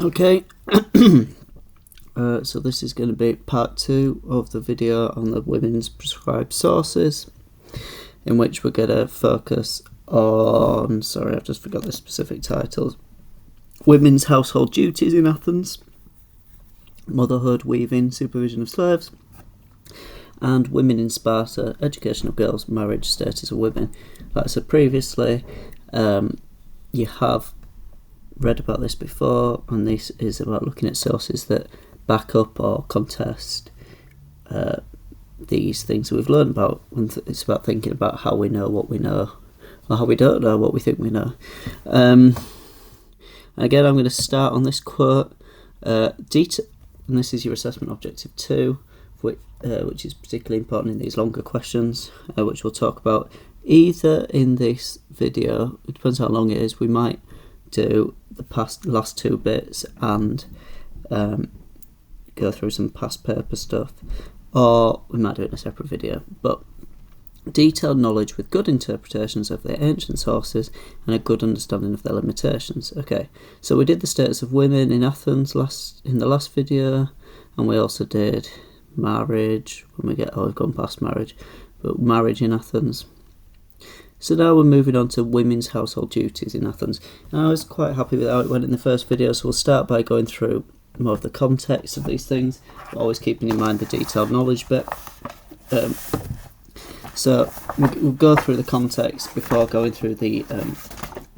Okay, so this is going to be part 2 of the video on the women's prescribed sources, in which we're going to focus on, sorry I've just forgot the specific titles, women's household duties in Athens, motherhood, weaving, supervision of slaves, and women in Sparta, education of girls, marriage, status of women. Like I said previously, you have read about this before, and this is about looking at sources that back up or contest these things that we've learned about. It's about thinking about how we know what we know, or how we don't know what we think we know. Again, I'm going to start on this quote, and this is your assessment objective 2, which is particularly important in these longer questions, which we'll talk about either in this video, it depends how long it is, we might do the last 2 bits and go through some past paper stuff, or we might do it in a separate video. But detailed knowledge with good interpretations of the ancient sources and a good understanding of their limitations. Okay, so we did the status of women in Athens in the last video, and we also did marriage when we get, we've gone past marriage, but marriage in Athens. So now we're moving on to women's household duties in Athens. Now I was quite happy with how it went in the first video, so we'll start by going through more of the context of these things, but always keeping in mind the detailed knowledge bit. So we'll go through the context before going through the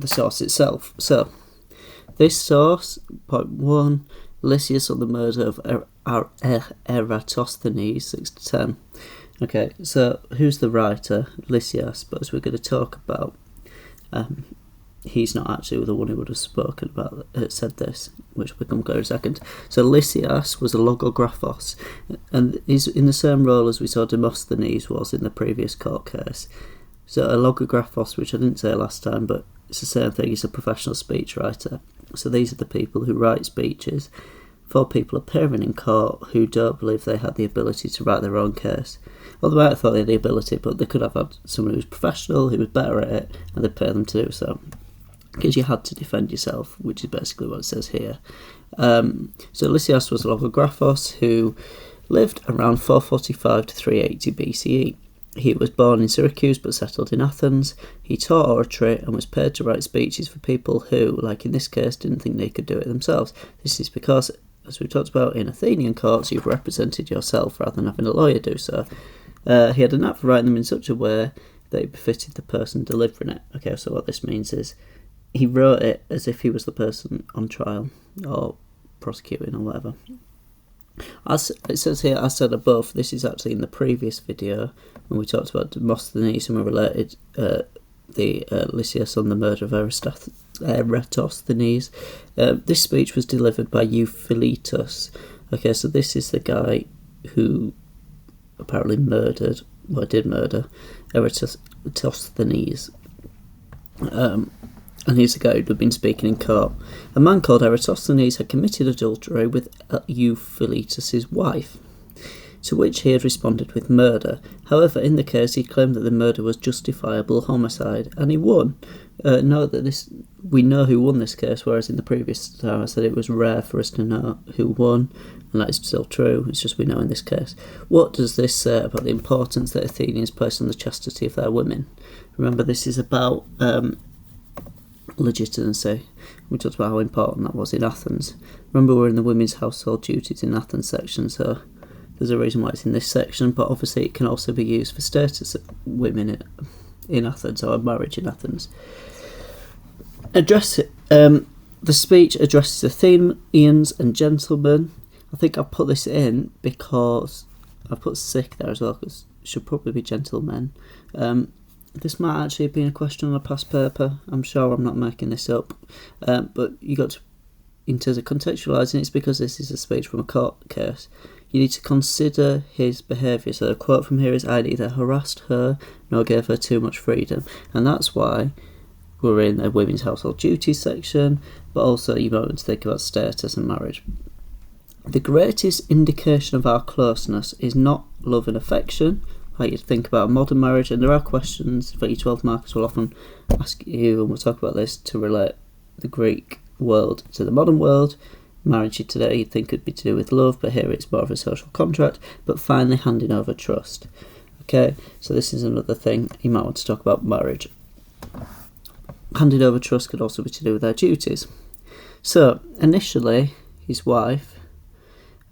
source itself. So this source, point 1, Lysias on the murder of Eratosthenes, 6 to 10. Okay, so who's the writer? Lysias, but as we're going to talk about, he's not actually the one who would have spoken about said this, which we can go in a second. So Lysias was a logographos, and he's in the same role as we saw Demosthenes was in the previous court case. So a logographos, which I didn't say last time, but it's the same thing, he's a professional speechwriter. So these are the people who write speeches for people appearing in court who don't believe they had the ability to write their own case. Well, they might have thought they had the ability, but they could have had someone who was professional, who was better at it, and they'd pay them to do so. Because you had to defend yourself, which is basically what it says here. So Lysias was a logographos who lived around 445 to 380 BCE. He was born in Syracuse but settled in Athens. He taught oratory and was paid to write speeches for people who, like in this case, didn't think they could do it themselves. This is because, as we talked about, in Athenian courts, you've represented yourself rather than having a lawyer do so. He had a knack for writing them in such a way that it befitted the person delivering it. Okay, so what this means is he wrote it as if he was the person on trial or prosecuting or whatever. As it says here, as said above, this is actually in the previous video when we talked about Demosthenes and we related the Lysias on the murder of Eratosthenes. This speech was delivered by Euphilitus. Okay, so this is the guy who apparently did murder Eratosthenes. And he's the guy who'd been speaking in court. A man called Eratosthenes had committed adultery with Euphilitus' wife, to which he had responded with murder. However, in the case, he claimed that the murder was justifiable homicide, and he won. Note that we know who won this case, whereas in the previous time I said it was rare for us to know who won, and that is still true, it's just we know in this case. What does this say about the importance that Athenians placed on the chastity of their women? Remember, this is about legitimacy. We talked about how important that was in Athens. Remember, we're in the women's household duties in Athens section, so there's a reason why it's in this section, but obviously it can also be used for status of women in Athens or marriage in Athens. The speech addresses Athenians and gentlemen. I think I put this in because I put sick there as well, because it should probably be gentlemen. This might actually have been a question on a past paper. I'm sure I'm not making this up. But you got to, in terms of contextualising, it's because this is a speech from a court case. You need to consider his behaviour. So the quote from here is, I neither harassed her nor gave her too much freedom. And that's why we're in the women's household duties section, but also you might want to think about status and marriage. The greatest indication of our closeness is not love and affection, like you'd think about a modern marriage, and there are questions for each 12 markers will often ask you, and we'll talk about this, to relate the Greek world to the modern world. Marriage today you'd think could be to do with love, but here it's more of a social contract, but finally handing over trust. Okay, so this is another thing you might want to talk about marriage. Handing over trust could also be to do with their duties. So, initially, his wife,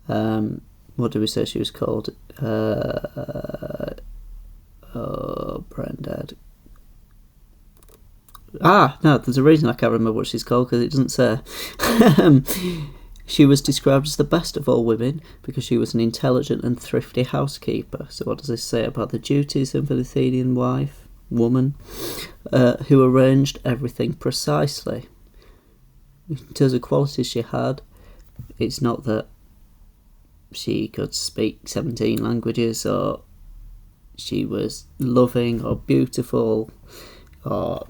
what do we say she was called? Brain dead. No, there's a reason I can't remember what she's called, because it doesn't say. She was described as the best of all women because she was an intelligent and thrifty housekeeper. So what does this say about the duties of an Athenian woman, who arranged everything precisely? In terms of qualities she had, it's not that she could speak 17 languages, or she was loving or beautiful, or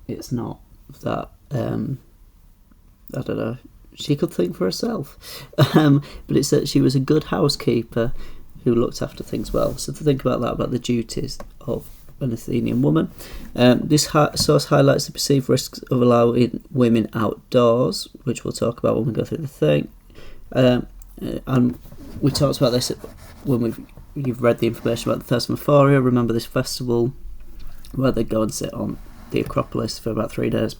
it's not that, I don't know, she could think for herself. But it's that she was a good housekeeper who looked after things well. So to think about that, about the duties of an Athenian woman. This source highlights the perceived risks of allowing women outdoors, which we'll talk about when we go through the thing. And we talked about this when you've read the information about the Thesmophoria. Remember this festival where they go and sit on the Acropolis for about 3 days,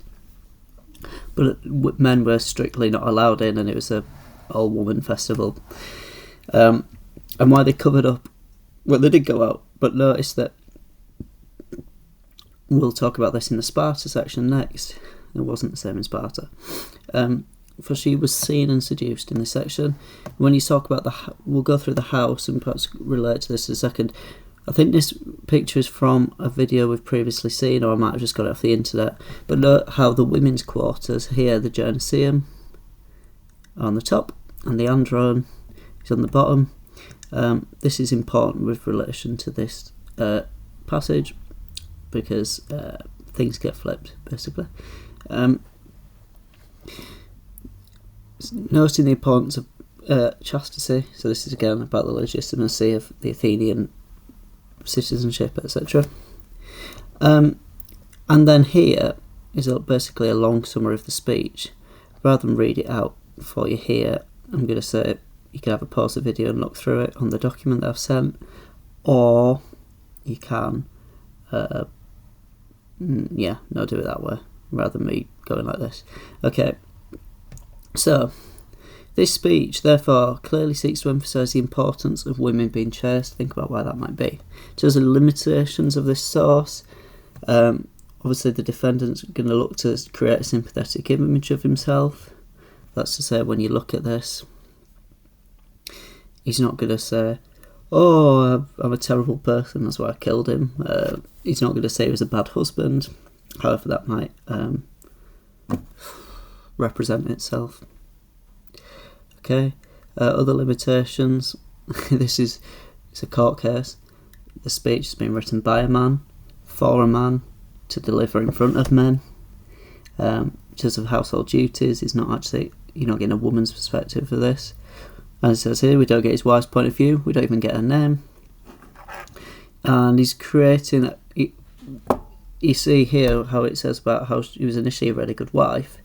but men were strictly not allowed in, and it was a all-woman festival. And why they covered up, well, they did go out, but notice that we'll talk about this in the Sparta section next. It wasn't the same in Sparta. For she was seen and seduced in this section. When you talk about we'll go through the house and perhaps relate to this in a second. I think this picture is from a video we've previously seen, or I might have just got it off the internet. But note how the women's quarters here, the Gymnasium on the top, and the Andron is on the bottom. This is important with relation to this passage, because things get flipped, basically. Noting the importance of chastity, so this is again about the legitimacy of the Athenian citizenship, etc. And then here is basically a long summary of the speech. Rather than read it out for you here, I'm going to say you can have a pause the video and look through it on the document that I've sent, or you can do it that way rather than me going like this. Okay, so this speech therefore clearly seeks to emphasise the importance of women being chaste. Think about why that might be. In terms of limitations of this source, obviously the defendant's going to look to create a sympathetic image of himself. That's to say, when you look at this, he's not going to say, oh, I'm a terrible person, that's why I killed him. He's not going to say he was a bad husband, however that might represent itself. Okay, other limitations. It's a court case. The speech has been written by a man, for a man, to deliver in front of men. In terms of household duties, you're not getting a woman's perspective for this. As it says here, we don't get his wife's point of view, we don't even get her name. And he's creating, you see here how it says about how she was initially a really good wife,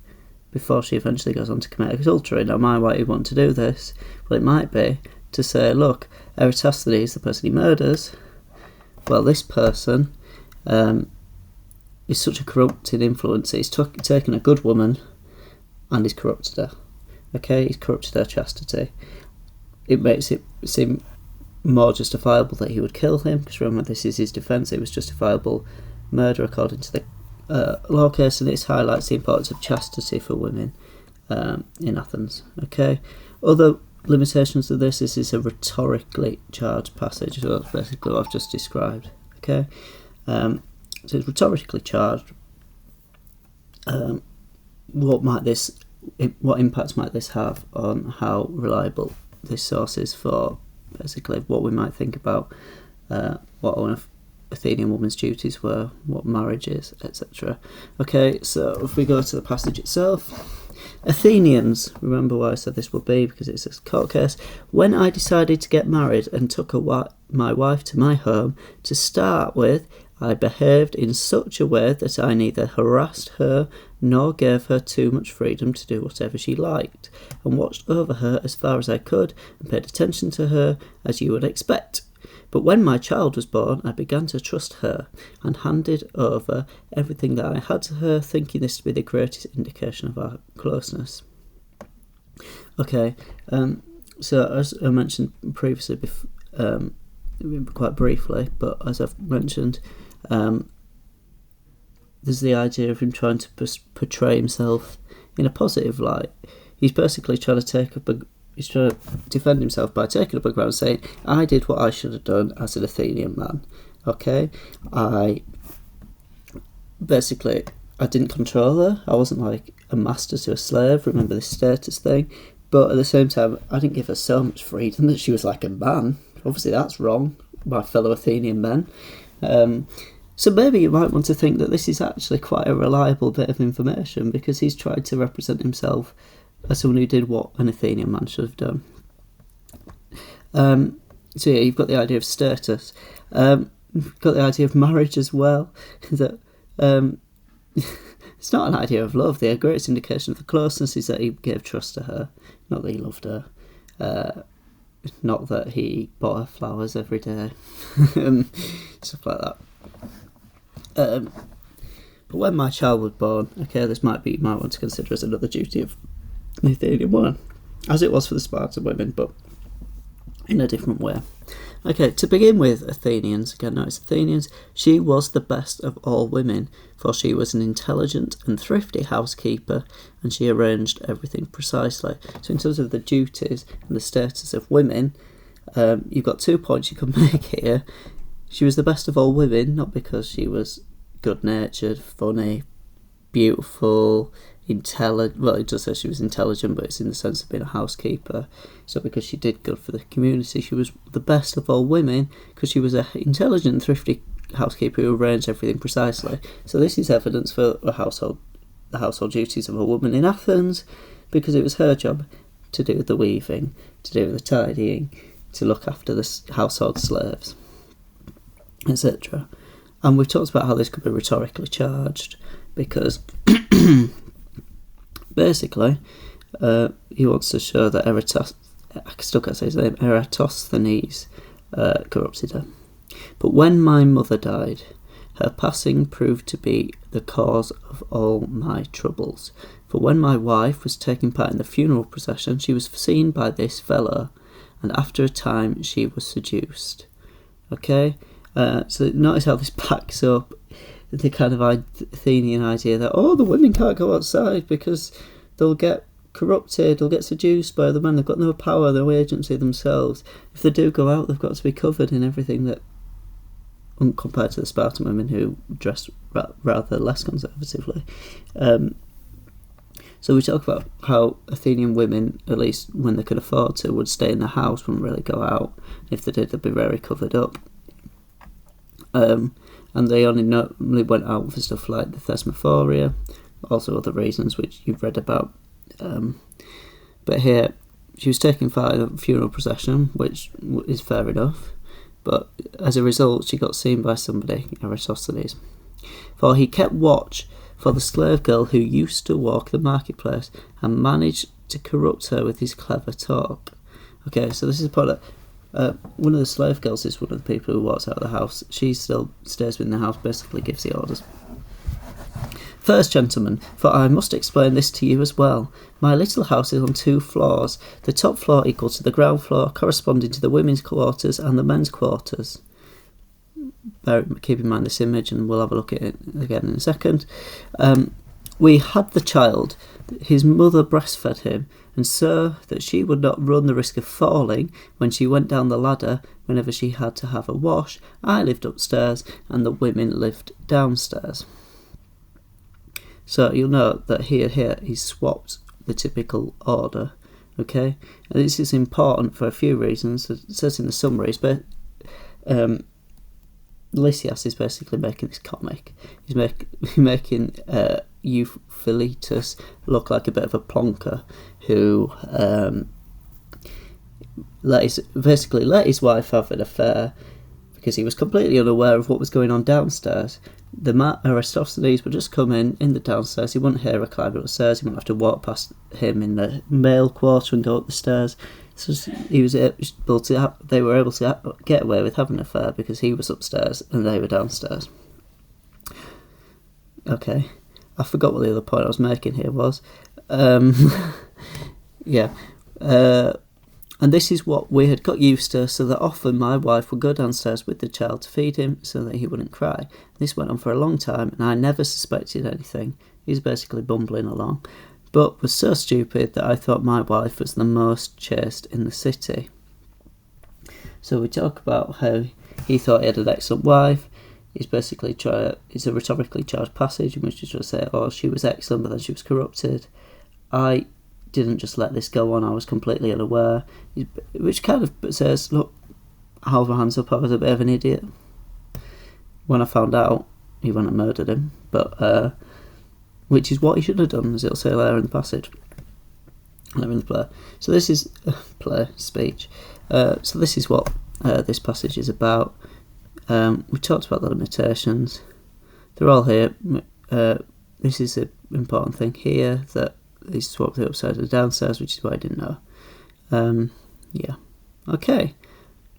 before she eventually goes on to commit adultery. Now, why he'd want to do this? Well, it might be to say, look, Eratosthenes, the person he murders, well, this person is such a corrupting influence. He's taken a good woman and he's corrupted her. Okay, he's corrupted her chastity. It makes it seem more justifiable that he would kill him, because remember, this is his defence. It was justifiable murder according to the law case, and this highlights the importance of chastity for women in Athens. Okay, other limitations of this is a rhetorically charged passage, so that's basically what I've just described. Okay, so it's rhetorically charged. What impact might this have on how reliable this source is for basically what we might think about what an Athenian woman's duties were, what marriage is, etc. Okay, so if we go to the passage itself, Athenians, remember why I said this would be, because it's a court case. When I decided to get married and took my wife to my home, to start with, I behaved in such a way that I neither harassed her nor gave her too much freedom to do whatever she liked, and watched over her as far as I could, and paid attention to her as you would expect. But when my child was born, I began to trust her, and handed over everything that I had to her, thinking this to be the greatest indication of our closeness. Okay, so as I mentioned previously, quite briefly, but as I've mentioned, there's the idea of him trying to portray himself in a positive light. He's basically trying to he's trying to defend himself by taking up a ground, saying, I did what I should have done as an Athenian man. Okay? I didn't control her. I wasn't like a master to a slave, remember this status thing. But at the same time, I didn't give her so much freedom that she was like a man. Obviously that's wrong, my fellow Athenian men. So maybe you might want to think that this is actually quite a reliable bit of information, because he's tried to represent himself as someone who did what an Athenian man should have done. So yeah, you've got the idea of status. You've got the idea of marriage as well. That it's not an idea of love. The greatest indication of the closeness is that he gave trust to her, not that he loved her. Not that he bought her flowers every day. Stuff like that. But when my child was born, okay, this might be, you might want to consider as another duty of the Athenian woman, as it was for the Spartan women, but in a different way. Okay, to begin with, Athenians, again, notice Athenians, she was the best of all women, for she was an intelligent and thrifty housekeeper, and she arranged everything precisely. So in terms of the duties and the status of women, you've got 2 points you can make here. She was the best of all women, not because she was good-natured, funny, beautiful, intelligent. Well, it does say she was intelligent, but it's in the sense of being a housekeeper. So because she did good for the community, she was the best of all women because she was an intelligent, thrifty housekeeper who arranged everything precisely. So this is evidence for the household duties of a woman in Athens, because it was her job to do the weaving, to do the tidying, to look after the household slaves, etc. And we've talked about how this could be rhetorically charged, because basically he wants to show that Eratosthenes corrupted her. But when my mother died, her passing proved to be the cause of all my troubles. For when my wife was taking part in the funeral procession, she was seen by this fellow, and after a time she was seduced. Okay? So notice how this backs up the kind of Athenian idea that, the women can't go outside because they'll get corrupted, they'll get seduced by the men, they've got no power, no agency themselves. If they do go out, they've got to be covered in everything that, compared to the Spartan women who dressed rather less conservatively. So we talk about how Athenian women, at least when they could afford to, would stay in the house, wouldn't really go out. If they did, they'd be very covered up. And they only normally went out for stuff like the Thesmophoria, also other reasons which you've read about. But here, she was taking part in a funeral procession, which is fair enough, but as a result, she got seen by somebody, Eratosthenes. For he kept watch for the slave girl who used to walk the marketplace, and managed to corrupt her with his clever talk. Okay, so this is part of... one of the slave girls is one of the people who walks out of the house. She still stays within the house, basically gives the orders. First, gentlemen, for I must explain this to you as well. My little house is on 2 floors, the top floor equal to the ground floor, corresponding to the women's quarters and the men's quarters. Keep in mind this image, and we'll have a look at it again in a second. We had the child. His mother breastfed him, and so that she would not run the risk of falling when she went down the ladder whenever she had to have a wash, I lived upstairs and the women lived downstairs. So you'll note that here he's swapped the typical order. Okay, and this is important for a few reasons. It says in the summaries, but Lysias is basically making this comic. He's making Euphilitus look like a bit of a plonker who let his wife have an affair because he was completely unaware of what was going on downstairs. Aristophanes would just come in the downstairs. He wouldn't hear her climb up the stairs. He wouldn't have to walk past him in the male quarter and go up the stairs. So he was able to. They were able to get away with having an affair because he was upstairs and they were downstairs. Okay, I forgot what the other point I was making here was. Yeah. And this is what we had got used to, so that often my wife would go downstairs with the child to feed him so that he wouldn't cry. This went on for a long time, and I never suspected anything. He was basically bumbling along, but was so stupid that I thought my wife was the most chaste in the city. So we talk about how he thought he had an excellent wife. It's a rhetorically charged passage in which he's trying to say, oh, she was excellent, but then she was corrupted. I didn't just let this go on, I was completely unaware, which kind of says, look, I'll hold my hands up, I was a bit of an idiot. When I found out, he went and murdered him, but which is what he should have done, as it'll say later in the passage, later in the play. So this is speech. So this is what this passage is about. We talked about the limitations. They're all here. This is the important thing here, that he swapped the upstairs and the downstairs, which is what I didn't know. Yeah. Okay.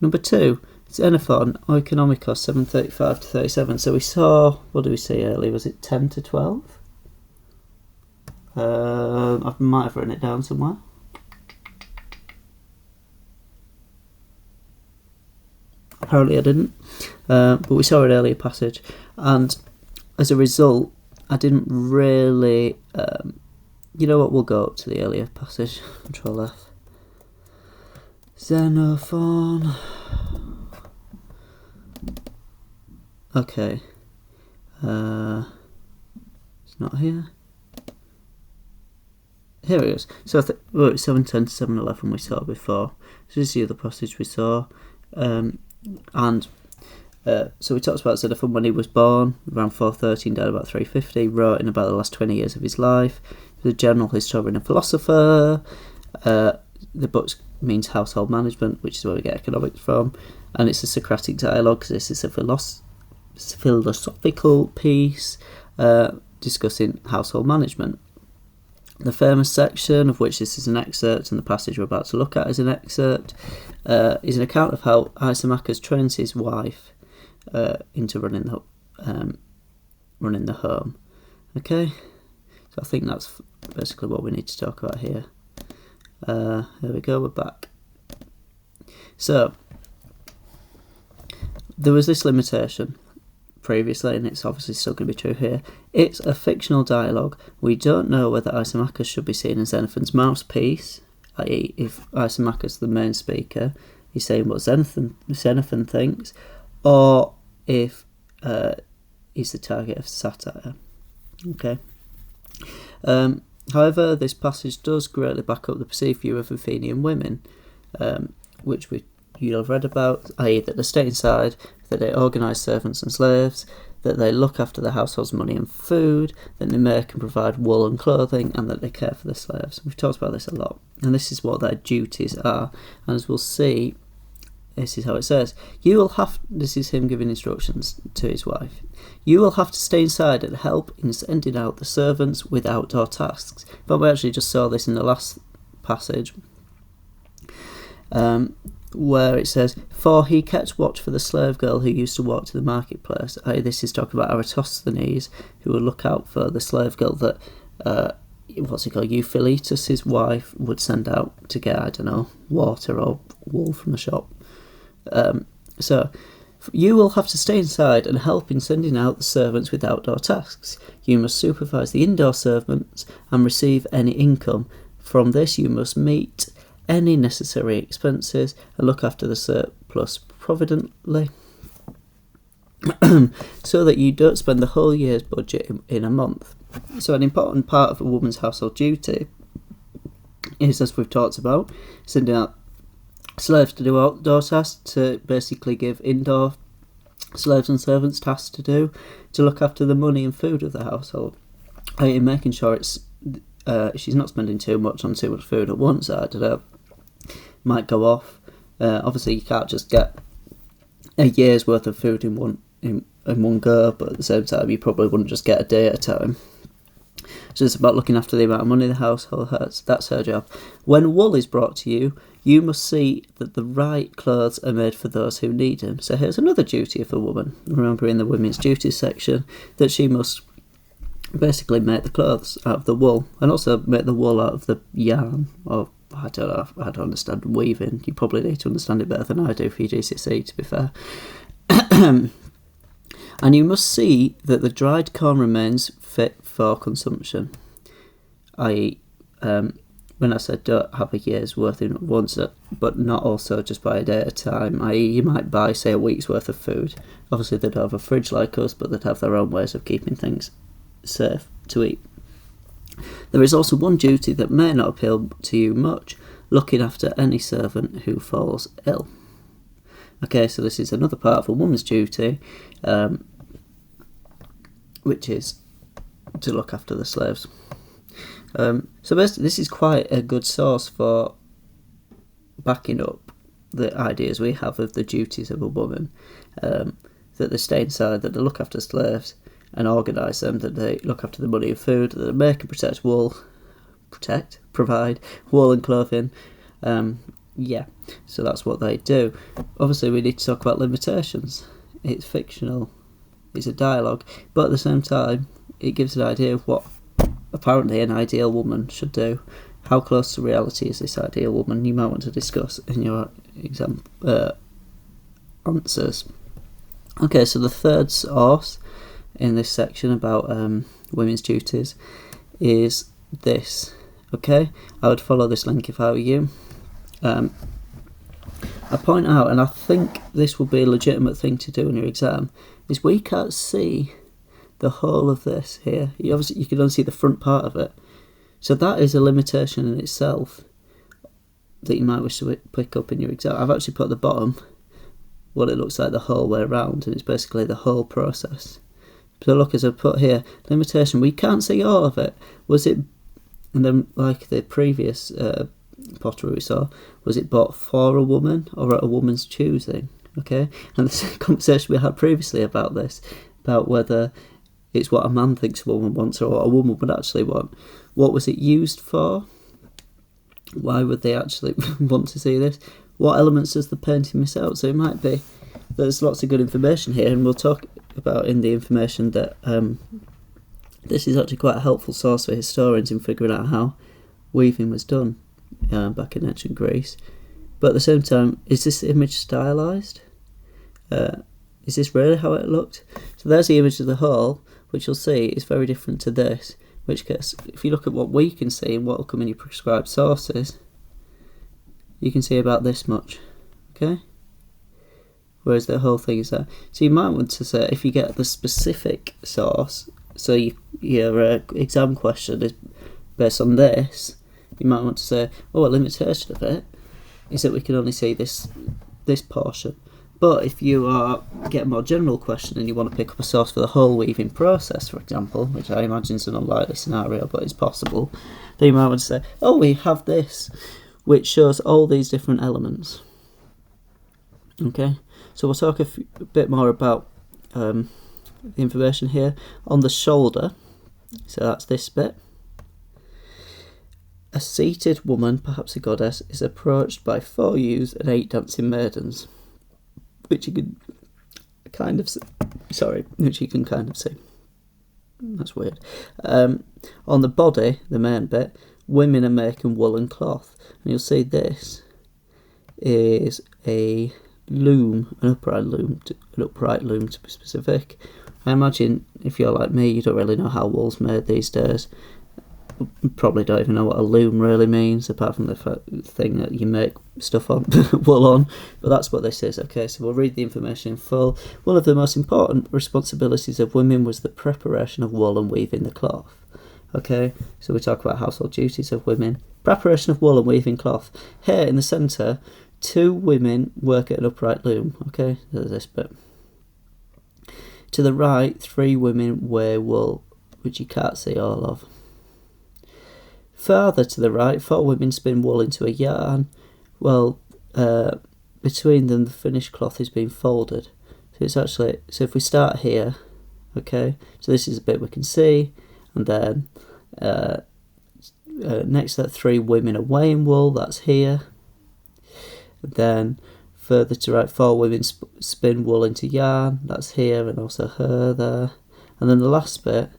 Number 2, Xenophon, Oikonomikos, 735 to 37. So we saw, what did we see earlier? Was it 10 to 12? I might have written it down somewhere. Apparently I didn't. But we saw an earlier passage. And as a result, I didn't really... you know what, we'll go up to the earlier passage. Control F. Xenophon. Okay. It's not here. Here it is. So it's 7:10 to 7:11 we saw before. So this is the other passage we saw. So we talked about Xenophon when he was born, around 413, died about 350, wrote in about the last 20 years of his life. He was a general historian and philosopher. The book means household management, which is where we get economics from, and it's a Socratic dialogue, because this is a philosophical piece discussing household management. The famous section, of which this is an excerpt, and the passage we're about to look at is an excerpt, is an account of how Lysimachus trains his wife into running the home. Okay, so I think that's basically what we need to talk about here. Here we go, we're back. So there was this limitation previously, and it's obviously still going to be true here. It's a fictional dialogue. We don't know whether Lysimachus should be seen as Xenophon's mouthpiece, i.e. if Lysimachus, the main speaker, is saying what Xenophon thinks, or if he's the target of satire. Okay. However, this passage does greatly back up the perceived view of Athenian women, which you'll have read about, i.e. that they stay inside, that they organise servants and slaves, that they look after the household's money and food, that they make and provide wool and clothing, and that they care for the slaves. We've talked about this a lot, and this is what their duties are, and as we'll see, this is how it says. This is him giving instructions to his wife. You will have to stay inside and help in sending out the servants with outdoor tasks. But we actually just saw this in the last passage, where it says, for he kept watch for the slave girl who used to walk to the marketplace. This is talking about Eratosthenes, who would look out for the slave girl that, Euphilitus, his wife, would send out to get, I don't know, water or wool from the shop. So you will have to stay inside and help in sending out the servants with outdoor tasks. You must supervise the indoor servants and receive any income. From this you must meet any necessary expenses and look after the surplus providently, so that you don't spend the whole year's budget in a month. So an important part of a woman's household duty is, as we've talked about, sending out slaves to do outdoor tasks, to basically give indoor slaves and servants tasks to do, to look after the money and food of the household, in making sure she's not spending too much on too much food at once. I don't know, might go off. Obviously you can't just get a year's worth of food in in one go, but at the same time you probably wouldn't just get a day at a time. So it's about looking after the amount of money the household has. That's her job. When wool is brought to you, you must see that the right clothes are made for those who need them. So here's another duty of a woman. Remember in the women's duties section that she must basically make the clothes out of the wool, and also make the wool out of the yarn, or I don't know, I don't understand weaving. You probably need to understand it better than I do for your GCSE, to be fair. And you must see that the dried corn remains fit for consumption, i.e., when I said don't have a year's worth in once, but not also just buy a day at a time, i.e. you might buy, say, a week's worth of food. Obviously they'd have a fridge like us, but they'd have their own ways of keeping things safe to eat. There is also one duty that may not appeal to you much: looking after any servant who falls ill. Okay, so this is another part of a woman's duty, which is to look after the slaves. So basically this is quite a good source for backing up the ideas we have of the duties of a woman, that they stay inside, that they look after slaves and organise them, that they look after the money and food, that they make and provide wool and clothing. So that's what they do. Obviously we need to talk about limitations. It's fictional, it's a dialogue, but at the same time it gives an idea of what apparently an ideal woman should do. How close to reality is this ideal woman? You might want to discuss in your exam answers. Okay, so the third source in this section about women's duties is this. Okay, I would follow this link if I were you. I point out, and I think this will be a legitimate thing to do in your exam, is we can't see the whole of this here. You can only see the front part of it. So that is a limitation in itself that you might wish to pick up in your exam. I've actually put at the bottom what it looks like the whole way around, and it's basically the whole process. So look, as I put here, limitation, we can't see all of it. Was it, and then like the previous pottery we saw, was it bought for a woman or at a woman's choosing? Okay, and the conversation we had previously about this, about whether it's what a man thinks a woman wants or what a woman would actually want. What was it used for? Why would they actually want to see this? What elements does the painting miss out? So it might be, there's lots of good information here, and we'll talk about in the information that this is actually quite a helpful source for historians in figuring out how weaving was done back in ancient Greece. But at the same time, is this image stylised? Is this really how it looked? So there's the image of the whole, which you'll see is very different to this, in which case, if you look at what we can see and what will come in your prescribed sources, you can see about this much, okay? Whereas the whole thing is there. So you might want to say, if you get the specific source, so your exam question is based on this, you might want to say, oh, a limitation of it is that we can only see this portion. But if you get a more general question and you want to pick up a source for the whole weaving process, for example, which I imagine is an unlikely scenario, but it's possible, then you might want to say, oh, we have this, which shows all these different elements. Okay, so we'll talk a bit more about the information here. On the shoulder, so that's this bit, a seated woman, perhaps a goddess, is approached by 4 youths and 8 dancing maidens, which you can kind of see. Which you can kind of see. That's weird. On the body, the main bit, women are making woolen cloth, and you'll see this is a loom, an upright loom to be specific. I imagine if you're like me, you don't really know how wool's made these days. You probably don't even know what a loom really means, apart from the thing that you make stuff on, wool on, but that's what this is. Okay, so we'll read the information in full. One of the most important responsibilities of women was the preparation of wool and weaving the cloth. Okay, so we talk about household duties of women. Preparation of wool and weaving cloth. Here in the centre, 2 women work at an upright loom. Okay, there's this bit. To the right, 3 women wear wool, which you can't see all of. Farther to the right, 4 women spin wool into a yarn. Well, between them, the finished cloth is being folded. So it's actually, so if we start here, okay, so this is a bit we can see, and then next to that 3 women are weighing wool, that's here. And then further to right, 4 women spin wool into yarn, that's here, and also her there. And then the last bit,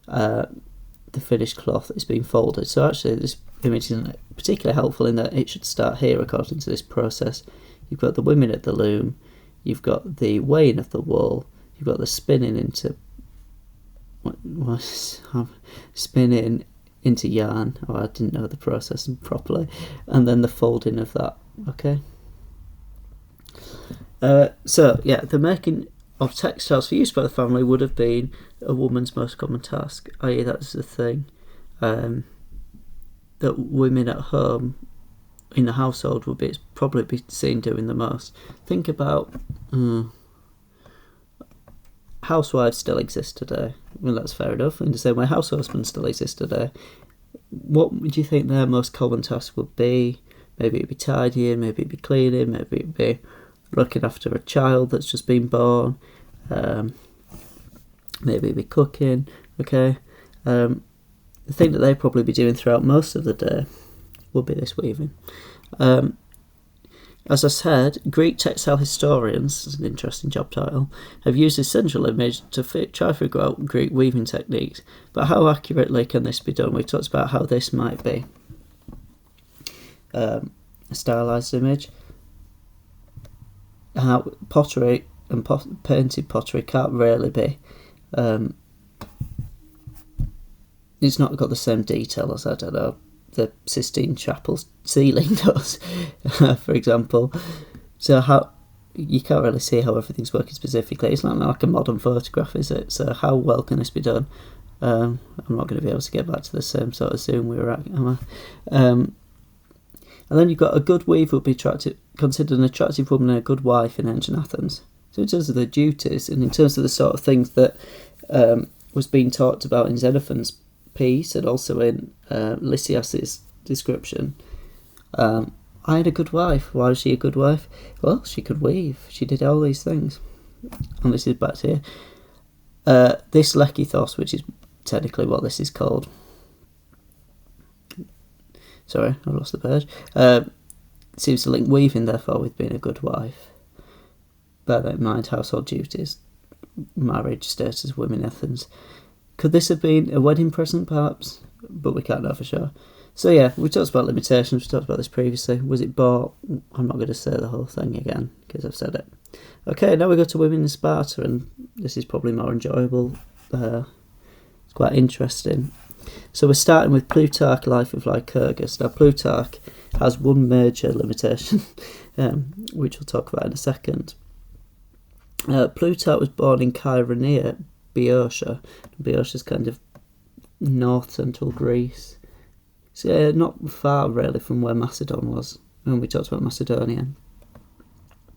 the finished cloth is being folded. So actually this image isn't particularly helpful in that it should start here according to this process. You've got the women at the loom, you've got the weighing of the wool, you've got the spinning into spinning into yarn. Oh, I didn't know the process properly. And then the folding of that. Okay. So yeah, the making of textiles for use by the family would have been a woman's most common task. I.e., that's the thing that women at home in the household would probably be seen doing the most. Think about housewives still exist today. Well, that's fair enough. In the same way, house husbands still exist today. What would you think their most common task would be? Maybe it'd be tidying, maybe it'd be cleaning, maybe it'd be looking after a child that's just been born. Maybe it'd be cooking. Okay. The thing that they'd probably be doing throughout most of the day would be this weaving. As I said, Greek textile historians, is an interesting job title, have used this central image to try to figure out Greek weaving techniques. But how accurately can this be done? We talked about how this might be a stylised image. How pottery and painted pottery can't really be. It's not got the same detail as, I don't know, the Sistine Chapel ceiling does, for example. So how you can't really see how everything's working specifically. It's not like a modern photograph, is it? So how well can this be done? I'm not going to be able to get back to the same sort of Zoom we were at, am I? And then you've got a good weaver would be considered an attractive woman and a good wife in ancient Athens. So in terms of the duties and in terms of the sort of things that was being talked about in Xenophon's piece and also in Lysias's description, I had a good wife. Why was she a good wife? Well, she could weave. She did all these things. And this is back to here. This lekithos, which is technically what this is called. Sorry, I lost the page. Seems to link weaving, therefore, with being a good wife. Bear that in mind, household duties, marriage, status of women in Athens. Could this have been a wedding present, perhaps? But we can't know for sure. So yeah, we talked about limitations, we talked about this previously. Was it bought? I'm not going to say the whole thing again, because I've said it. Okay, now we go to women in Sparta, and this is probably more enjoyable. It's quite interesting. So we're starting with Plutarch, Life of Lycurgus. Now Plutarch has one major limitation, which we'll talk about in a second. Plutarch was born in Chaeronea, Boeotia. Boeotia's kind of north central Greece. So not far really from where Macedon was when we talked about Macedonia.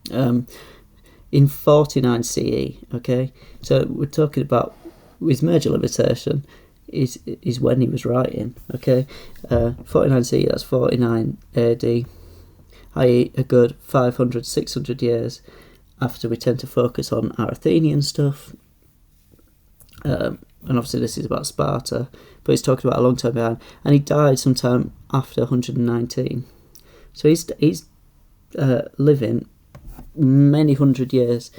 In 49 CE, okay? So we're talking about his major limitation is when he was writing, okay? 49 CE, that's 49 AD, i.e. a good 500, 600 years after we tend to focus on our Athenian stuff. And obviously this is about Sparta, but he's talking about a long time behind, and he died sometime after 119. So he's living many hundred years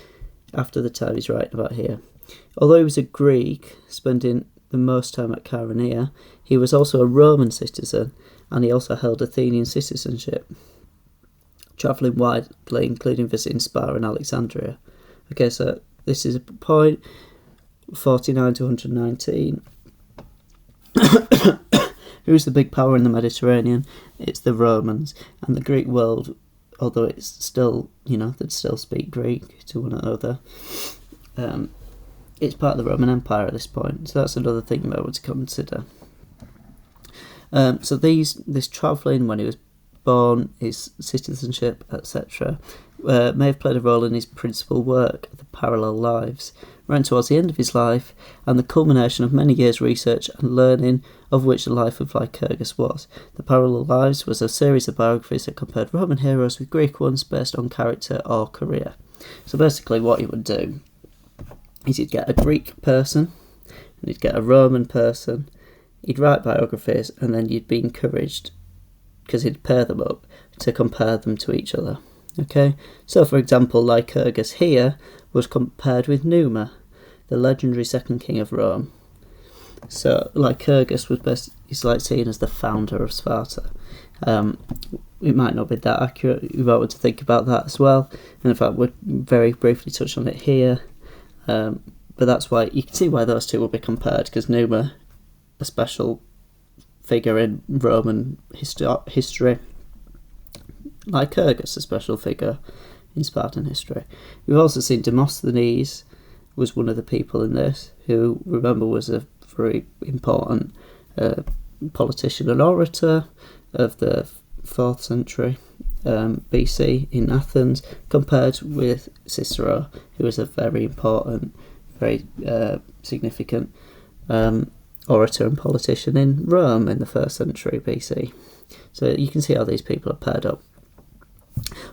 after the time he's writing about here. Although he was a Greek, spending the most time at Chaeronea, he was also a Roman citizen, and he also held Athenian citizenship, travelling widely, including visiting Sparta and Alexandria. Okay, so this is a point 49 to 119. Who's the big power in the Mediterranean? It's the Romans. And the Greek world, although it's still, they'd still speak Greek to one another, it's part of the Roman Empire at this point. So that's another thing that I would consider. So this travelling when he was born, his citizenship, etc., may have played a role in his principal work, The Parallel Lives, ran towards the end of his life, and the culmination of many years' research and learning, of which the life of Lycurgus was. The Parallel Lives was a series of biographies that compared Roman heroes with Greek ones based on character or career. So basically what he would do is he'd get a Greek person, and he'd get a Roman person, he'd write biographies, and then you'd be encouraged, because he'd pair them up, to compare them to each other. Okay, so for example, Lycurgus here was compared with Numa, the legendary second king of Rome. So Lycurgus is like seen as the founder of Sparta. It might not be that accurate. You might want to think about that as well. And in fact, we'll very briefly touch on it here. But that's why you can see why those two will be compared, because Numa, a special figure in Roman history, Lycurgus, a special figure in Spartan history. We've also seen Demosthenes was one of the people in this, who, remember, was a very important politician and orator of the 4th century BC in Athens, compared with Cicero, who was a very important, very significant orator and politician in Rome in the 1st century BC. So you can see how these people are paired up.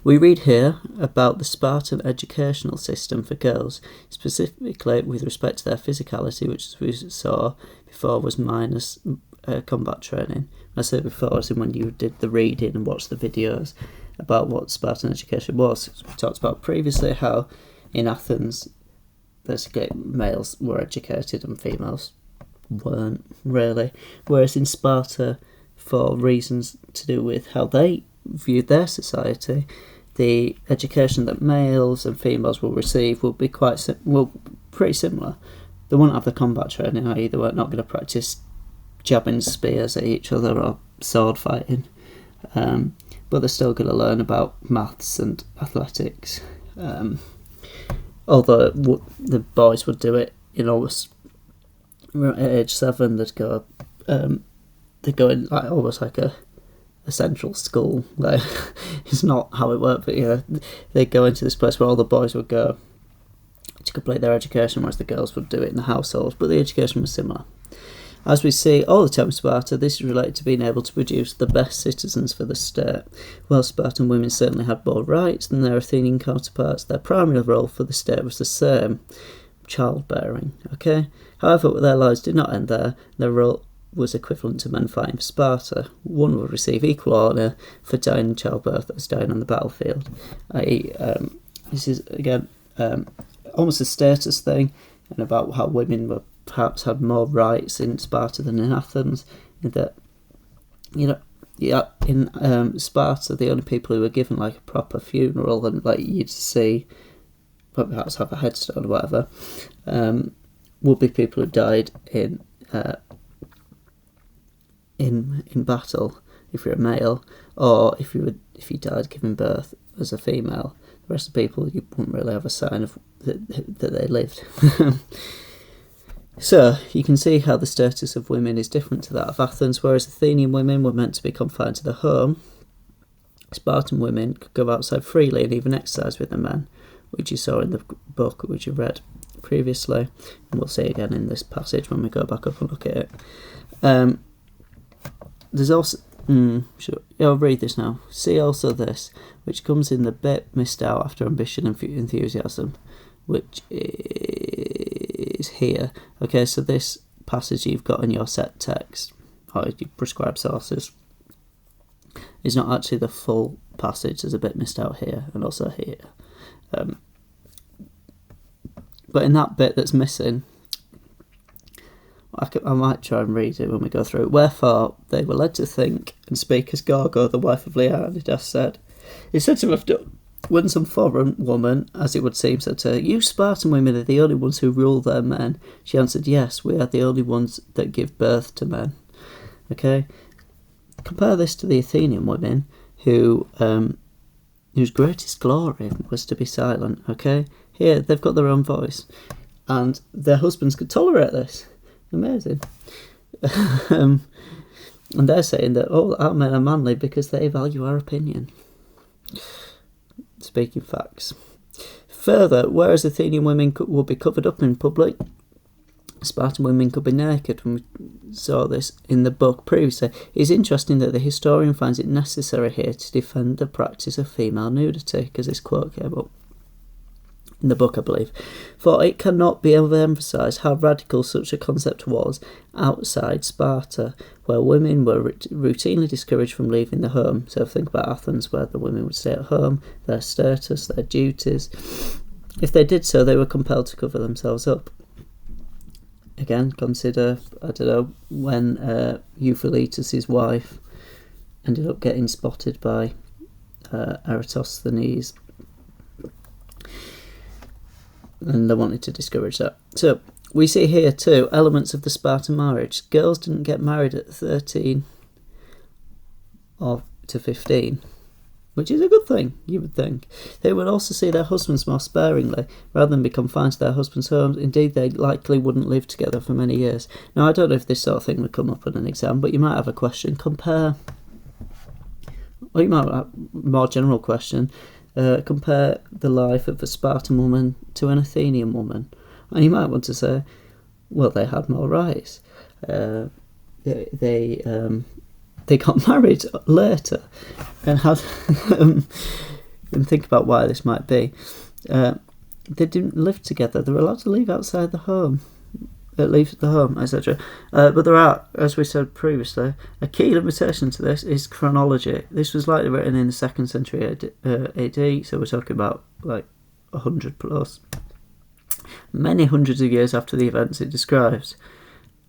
We read here about the Spartan educational system for girls, specifically with respect to their physicality, which, as we saw before, was minus combat training. I said before, as in when you did the reading and watched the videos about what Spartan education was. We talked about previously how in Athens, basically, males were educated and females weren't really, whereas in Sparta, for reasons to do with how they viewed their society, the education that males and females will receive will be pretty similar. They won't have the combat training, i.e. they weren't not going to practice jabbing spears at each other or sword fighting, but they're still going to learn about maths and athletics. Although the boys would do it, at age 7 they'd go in like almost like a central school. Like, it's not how it worked, but they'd go into this place where all the boys would go to complete their education, whereas the girls would do it in the household, but the education was similar. As we see all the time in Sparta, this is related to being able to produce the best citizens for the state. While Spartan women certainly had more rights than their Athenian counterparts, their primary role for the state was the same: childbearing. Okay. However, their lives did not end there. Their role was equivalent to men fighting for Sparta. One would receive equal honour for dying in childbirth as dying on the battlefield. This is, again, almost a status thing, and about how women were perhaps had more rights in Sparta than in Athens, in that, in Sparta, the only people who were given like a proper funeral and like you'd see, perhaps have a headstone or whatever, would be people who died in battle, if you're a male, or if you died giving birth as a female. The rest of the people, you wouldn't really have a sign of that they lived. So you can see how the status of women is different to that of Athens. Whereas Athenian women were meant to be confined to the home, Spartan women could go outside freely and even exercise with the men, which you saw in the book which you read previously, and we'll see again in this passage when we go back up and look at it. There's also I'll read this now. See also this, which comes in the bit missed out after ambition and enthusiasm, which is here. Okay, so this passage you've got in your set text, or your prescribed sources, is not actually the full passage. There's a bit missed out here and also here. But in that bit that's missing, I might try and read it when we go through it. Wherefore they were led to think and speak as Gorgo, the wife of Leonidas, said. He said to have done, when some foreign woman, as it would seem, said to her, "You Spartan women are the only ones who rule their men." She answered, "Yes, we are the only ones that give birth to men." Okay, compare this to the Athenian women, whose greatest glory was to be silent. Okay, here they've got their own voice, and their husbands could tolerate this. Amazing. And they're saying that our men are manly because they value our opinion. Speaking facts. Further, whereas Athenian women would be covered up in public, Spartan women could be naked. And we saw this in the book previously. It's interesting that the historian finds it necessary here to defend the practice of female nudity, because this quote came up. in the book, I believe. For it cannot be overemphasized how radical such a concept was outside Sparta, where women were routinely discouraged from leaving the home. So think about Athens, where the women would stay at home, their status, their duties. If they did so, they were compelled to cover themselves up. Again, consider, I don't know, when Euphiletus' wife ended up getting spotted by Eratosthenes, and they wanted to discourage that. So we see here too elements of the Spartan marriage. Girls didn't get married at 13 or to 15, which is a good thing, you would think. They would also see their husbands more sparingly, rather than be confined to their husbands' homes. Indeed, they likely wouldn't live together for many years. Now, I don't know if this sort of thing would come up in an exam, but you might have a question. You might have a more general question. Compare the life of a Spartan woman to an Athenian woman. And you might want to say, well, they had more rights. They got married later, and had and think about why this might be. They didn't live together. They were allowed to leave outside the home, leave the home, etc. But there are, as we said previously, a key limitation to this is chronology. This was likely written in the 2nd century AD, so we're talking about like 100 plus, many hundreds of years after the events it describes.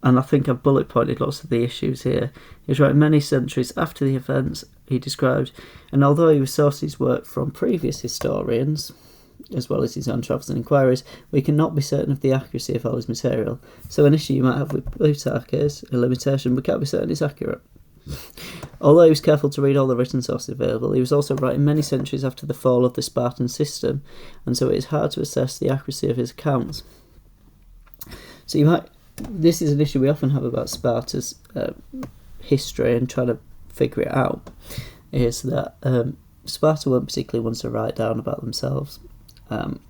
And I think I've bullet pointed lots of the issues here. He was writing many centuries after the events he described, and although he sourced his work from previous historians, as well as his own travels and inquiries, we cannot be certain of the accuracy of all his material. So an issue you might have with Plutarch is a limitation. We can't be certain it's accurate. Although he was careful to read all the written sources available, he was also writing many centuries after the fall of the Spartan system, and so it is hard to assess the accuracy of his accounts. So this is an issue we often have about Sparta's history and trying to figure it out, is that Sparta weren't particularly ones to write down about themselves. And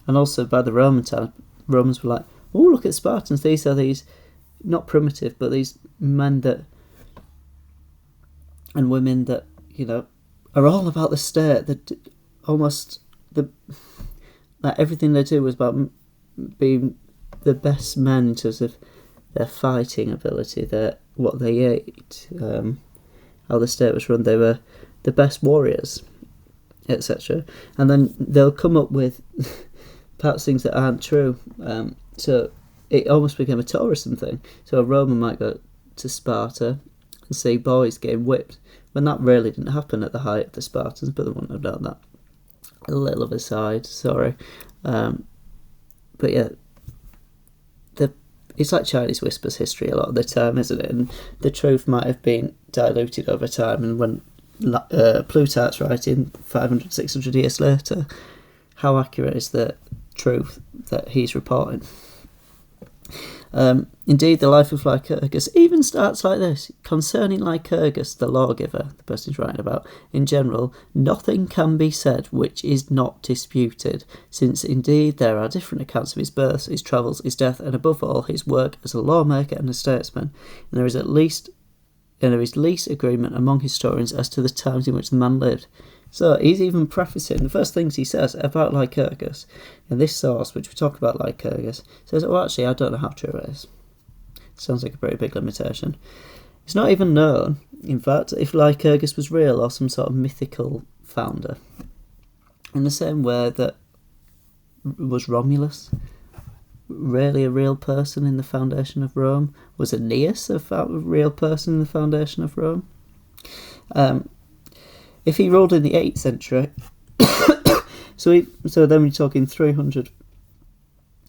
also by the Roman time, Romans were like, oh, look at Spartans, these are these, not primitive, but these men that, and women that, are all about the state, that almost, like everything they do was about being the best men in terms of their fighting ability, what they ate, how the state was run. They were the best warriors, etc. And then they'll come up with perhaps things that aren't true. So it almost became a tourism thing. So a Roman might go to Sparta and see boys getting whipped, when that really didn't happen at the height of the Spartans, but they wouldn't have done that. A little of a side, sorry. But yeah, it's like Chinese whispers history a lot of the time, isn't it? And the truth might have been diluted over time, and when Plutarch's writing 500, 600 years later, how accurate is the truth that he's reporting? Indeed, the life of Lycurgus even starts like this. Concerning Lycurgus, the lawgiver, the person he's writing about, in general, nothing can be said which is not disputed, since indeed there are different accounts of his birth, his travels, his death, and above all his work as a lawmaker and a statesman, and there is least agreement among historians as to the times in which the man lived. So he's even prefacing the first things he says about Lycurgus, and this source, which we talk about Lycurgus, says, oh, actually, I don't know how true it is. Sounds like a pretty big limitation. It's not even known, in fact, if Lycurgus was real or some sort of mythical founder. In the same way that was Romulus really a real person in the foundation of Rome? Was Aeneas a real person in the foundation of Rome? If he ruled in the 8th century, so then we're talking 300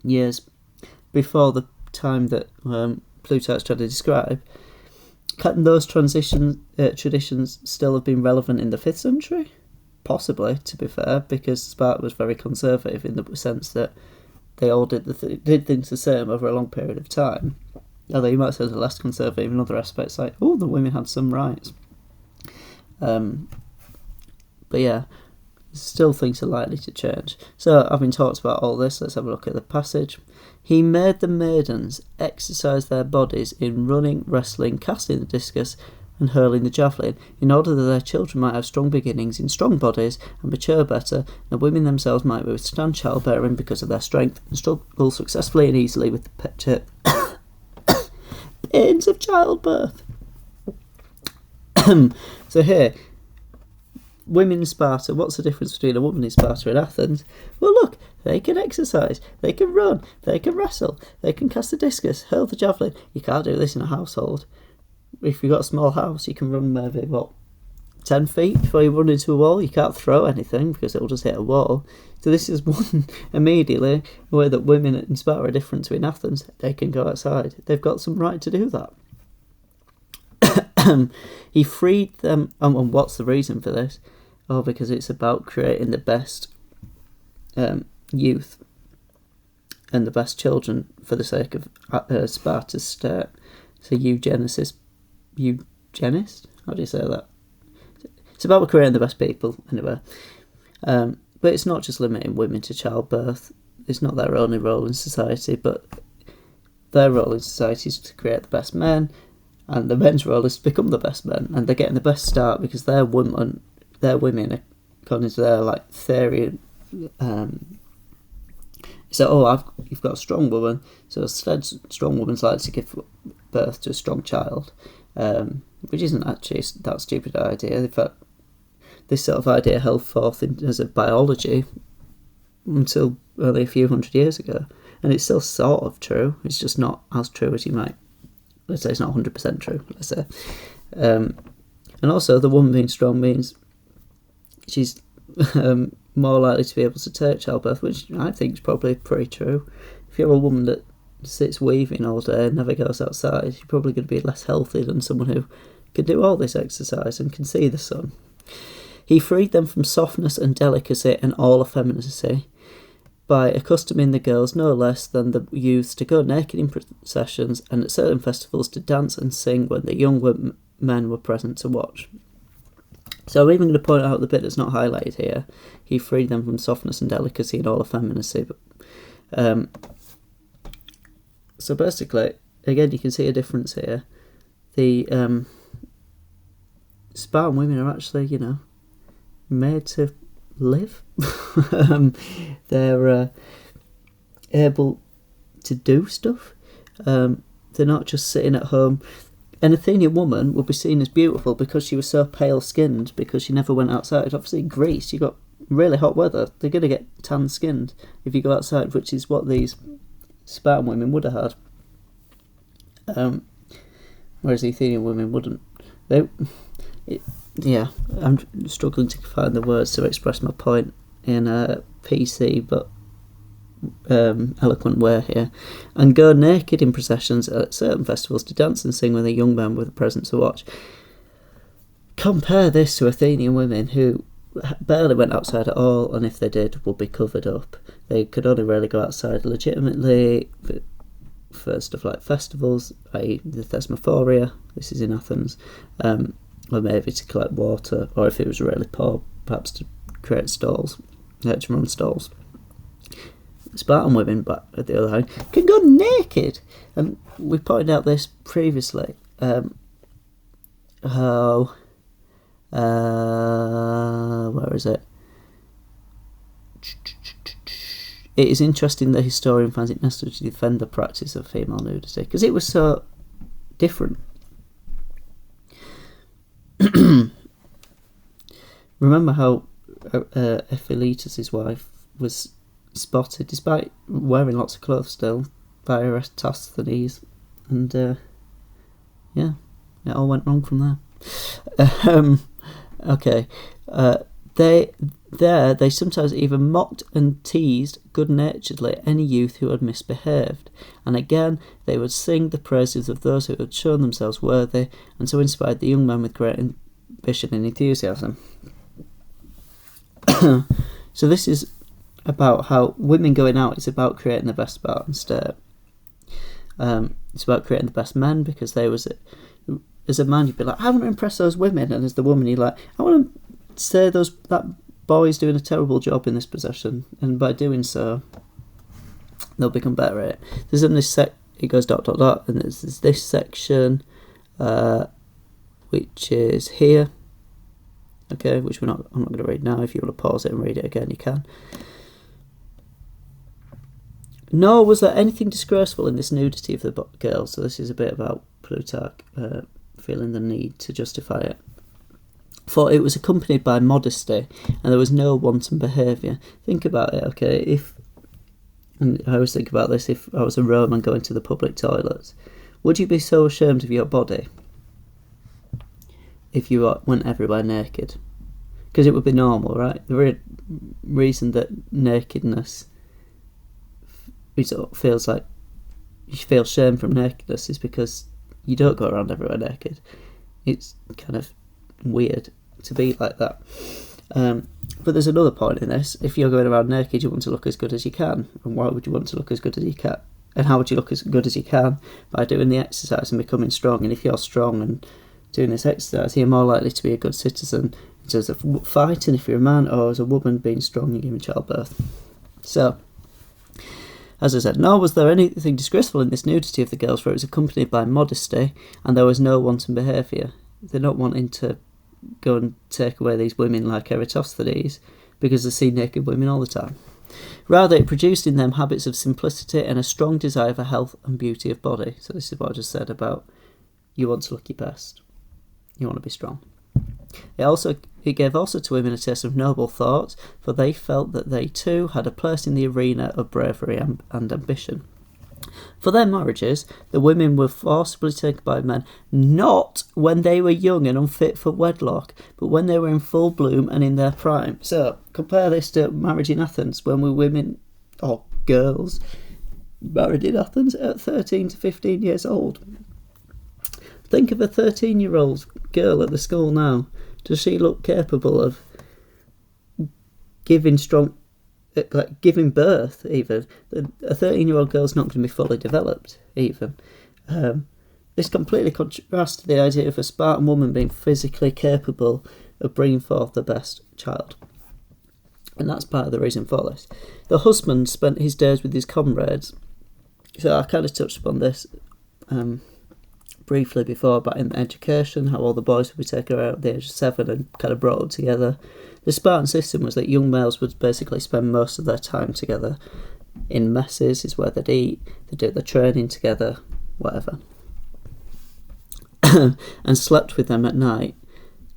years before the time that Plutarch's trying to describe, can those traditions still have been relevant in the 5th century? Possibly, to be fair, because Sparta was very conservative in the sense that they all did things the same over a long period of time. Although you might say they're less conservative in other aspects, like, the women had some rights. But yeah, still things are likely to change. So, having talked about all this, let's have a look at the passage. He made the maidens exercise their bodies in running, wrestling, casting the discus, and hurling the javelin, in order that their children might have strong beginnings in strong bodies and mature better, and the women themselves might withstand childbearing because of their strength and struggle successfully and easily with the pains of childbirth. So here, women in Sparta, what's the difference between a woman in Sparta and Athens? Well, look, they can exercise, they can run, they can wrestle, they can cast the discus, hurl the javelin. You can't do this in a household. If you've got a small house, you can run maybe, 10 feet before you run into a wall. You can't throw anything because it'll just hit a wall. So this is one immediately way that women in Sparta are different to in Athens. They can go outside. They've got some right to do that. He freed them, and what's the reason for this? Oh, because it's about creating the best youth and the best children for the sake of Sparta's state. So eugenist? How do you say that? It's about creating the best people, anyway. But it's not just limiting women to childbirth. It's not their only role in society, but their role in society is to create the best men, and the men's role is to become the best men, and they're getting the best start because they're women, according to their theory. So, you've got a strong woman, so instead strong woman's like to give birth to a strong child, which isn't actually that stupid idea. In fact, this sort of idea held forth as a biology until only a few hundred years ago, and it's still sort of true. It's just not as true as you might. Let's say it's not 100% true. Let's say, and also the woman being strong means she's more likely to be able to take childbirth, which I think is probably pretty true. If you're a woman that sits weaving all day and never goes outside, you're probably going to be less healthy than someone who can do all this exercise and can see the sun. He freed them from softness and delicacy and all effeminacy by accustoming the girls no less than the youths to go naked in processions and at certain festivals to dance and sing when the young men were present to watch. So I'm even going to point out the bit that's not highlighted here. He freed them from softness and delicacy and all effeminacy. So basically, again, you can see a difference here. The Spartan women are actually, made to live. They're able to do stuff. They're not just sitting at home. An Athenian woman would be seen as beautiful because she was so pale-skinned, because she never went outside. Obviously, in Greece, you've got really hot weather. They're going to get tan-skinned if you go outside, which is what these Spartan women would have had. Whereas the Athenian women wouldn't. I'm struggling to find the words to express my point in a PC but eloquent way here. And go naked in processions at certain festivals to dance and sing when the young men were present to watch. Compare this to Athenian women who barely went outside at all, and if they did, would be covered up. They could only really go outside legitimately for stuff like festivals, i.e. the Thesmophoria, this is in Athens, or maybe to collect water, or if it was really poor, perhaps to create stalls, to run stalls. Spartan women, but at the other hand, can go naked, and we pointed out this previously. Where is it? It is interesting the historian finds it necessary to defend the practice of female nudity because it was so different. Remember how Ephiletus' wife was spotted, despite wearing lots of clothes still, by Eratosthenes, and it all went wrong from there. They sometimes even mocked and teased good-naturedly any youth who had misbehaved, and again they would sing the praises of those who had shown themselves worthy, and so inspired the young men with great ambition and enthusiasm. So this is about how women going out is about creating the best Spartan state. It's about creating the best men, because as a man you'd be like, I want to impress those women, and as the woman you're like, I want to say that boy's doing a terrible job in this position, and by doing so they'll become better at it. There's in this it goes ... and there's this section, which is here. Okay, which I'm not going to read now. If you want to pause it and read it again, you can. Nor was there anything disgraceful in this nudity of the girls. So this is a bit about Plutarch feeling the need to justify it. For it was accompanied by modesty, and there was no wanton behaviour. Think about it, okay? And I always think about this, if I was a Roman going to the public toilets, would you be so ashamed of your body if you went everywhere naked? Because it would be normal, right? The reason that nakedness feels like you feel shame from nakedness is because you don't go around everywhere naked. It's kind of weird to be like that. But there's another point in this. If you're going around naked, you want to look as good as you can. And why would you want to look as good as you can? And how would you look as good as you can? By doing the exercise and becoming strong. And if you're strong and doing this exercise, you're more likely to be a good citizen in terms of fighting if you're a man, or as a woman being strong and giving childbirth. So, as I said, nor was there anything disgraceful in this nudity of the girls, for it was accompanied by modesty, and there was no wanton behaviour. They're not wanting to go and take away these women like Eratosthenes, because they see naked women all the time. Rather, it produced in them habits of simplicity and a strong desire for health and beauty of body. So this is what I just said about you want to look your best. You want to be strong. It gave also to women a taste of noble thoughts, for they felt that they too had a place in the arena of bravery and ambition. For their marriages, the women were forcibly taken by men, not when they were young and unfit for wedlock, but when they were in full bloom and in their prime. So, compare this to marriage in Athens, when we women, or girls, married in Athens at 13 to 15 years old. Think of a 13-year-old girl at the school now. Does she look capable of giving birth, even? A 13-year-old girl's not going to be fully developed, even. This completely contrasts to the idea of a Spartan woman being physically capable of bringing forth the best child. And that's part of the reason for this. The husband spent his days with his comrades. So I kind of touched upon this briefly before, about in education, how all the boys would be taken out at the age of 7 and kind of brought up together. The Spartan system was that young males would basically spend most of their time together in messes, is where they'd eat, they'd do their training together, whatever. And slept with them at night.